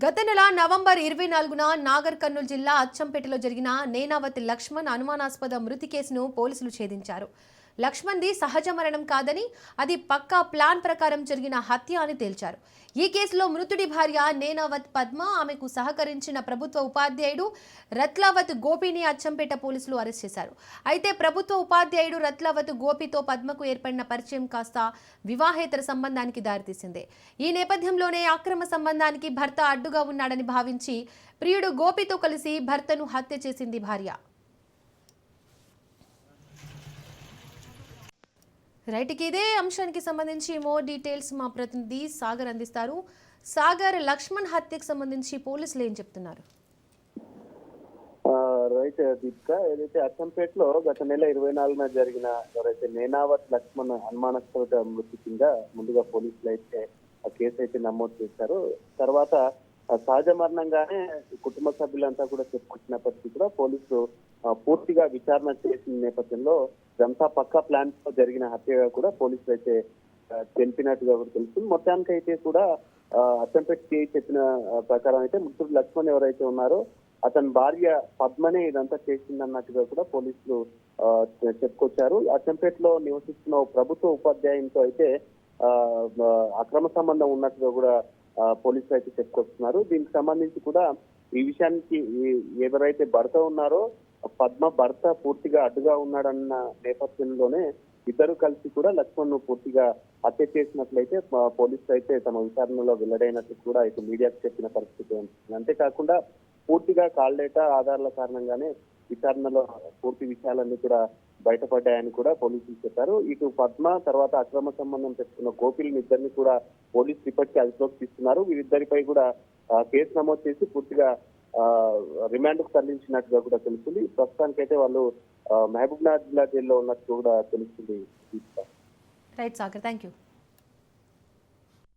గత నెల నవంబర్ 24న నాగర్ కర్నూలు జిల్లా అచ్చంపేటలో జరిగిన నేనావత్ లక్ష్మణ్ అనుమానాస్పద మృతి కేసును పోలీసులు ఛేదించారు. లక్ష్మణ్ది సహజ మరణం కాదని, అది పక్కా ప్లాన్ ప్రకారం జరిగిన హత్య అని తేల్చారు. ఈ కేసులో మృతుడి భార్య నేనావత్ పద్మ, ఆమెకు సహకరించిన ప్రభుత్వ ఉపాధ్యాయుడు రత్లావత్ గోపిని అచ్చంపేట పోలీసులు అరెస్ట్ చేశారు. అయితే ప్రభుత్వ ఉపాధ్యాయుడు రత్లావత్ గోపితో పద్మకు ఏర్పడిన పరిచయం కాస్త వివాహేతర సంబంధానికి దారితీసింది. ఈ నేపథ్యంలోనే అక్రమ సంబంధానికి భర్త అడ్డుగా ఉన్నాడని భావించి ప్రియుడు గోపితో కలిసి భర్తను హత్య చేసింది భార్య. రైట్కి ఇదే అంశానికి సంబంధించి మోర్ డీటెయిల్స్ మా ప్రతినిధి సాగర్ అందిస్తారు. సాగర్, లక్ష్మణ్ హత్యకు సంబంధించి పోలీసులు ఏం చెప్తున్నారు? రైట్ దీపిక, ఏదైతే అచ్చంపేటలో గత నెల 24న జరిగిన ఎవరైతే నేనావత్ లక్ష్మణ్ అనుమానాస్పద మృతి కింద ముందుగా పోలీసులు అయితే ఆ కేసు అయితే నమోదు చేశారు. తర్వాత సహజ మరణంగానే కుటుంబ సభ్యులంతా కూడా చెప్పుకొచ్చినప్పటికీ కూడా పోలీసులు పూర్తిగా విచారణ చేసిన నేపథ్యంలో ఇదంతా పక్కా ప్లాన్ తో జరిగిన హత్యగా కూడా పోలీసులు అయితే తెలిపినట్టుగా కూడా తెలుస్తుంది. మొత్తానికి అయితే కూడా అచ్చంపేట సిఐ చెప్పిన ప్రకారం అయితే మృతుడు లక్ష్మణ్ ఎవరైతే ఉన్నారో అతని భార్య పద్మనే ఇదంతా చేసిందన్నట్టుగా కూడా పోలీసులు చెప్పుకొచ్చారు. అచ్చంపేటలో నివసిస్తున్న ప్రభుత్వ ఉపాధ్యాయునితో అయితే అక్రమ సంబంధం ఉన్నట్టుగా కూడా పోలీసులు అయితే చెప్పుకొస్తున్నారు. దీనికి సంబంధించి కూడా ఈ విషయానికి ఎవరైతే భర్త ఉన్నారో పద్మ భర్త పూర్తిగా అడ్డుగా ఉన్నాడన్న నేపథ్యంలోనే ఇద్దరు కలిసి కూడా లక్ష్మణ్ ను పూర్తిగా హత్య చేసినట్లయితే పోలీసులు అయితే తమ విచారణలో వెల్లడైనట్లు కూడా అయితే మీడియాకు చెప్పిన పరిస్థితి ఉంటుంది. అంతేకాకుండా పూర్తిగా కాల్ డేటా ఆధారాల కారణంగానే విచారణలో పూర్తి విషయాలన్నీ కూడా బయటపడ్డాయని కూడా పోలీసులు చెప్పారు. ఇటు పద్మ తర్వాత అక్రమ సంబంధం పెట్టుకున్న గోపిల్ని ఇద్దరిని కూడా పోలీసులు ఇప్పటికీ అదుపులోకి తీసుకున్నారు. వీరిద్దరిపై కూడా కేసు నమోదు చేసి పూర్తిగా రిమాండ్ కు తరలించినట్టుగా కూడా తెలుస్తుంది. ప్రస్తుతానికైతే వాళ్ళు మహబూబ్ నగర్ జిల్లా జైల్లో ఉన్నట్టు కూడా తెలుస్తుంది. Right Sagar, thank you.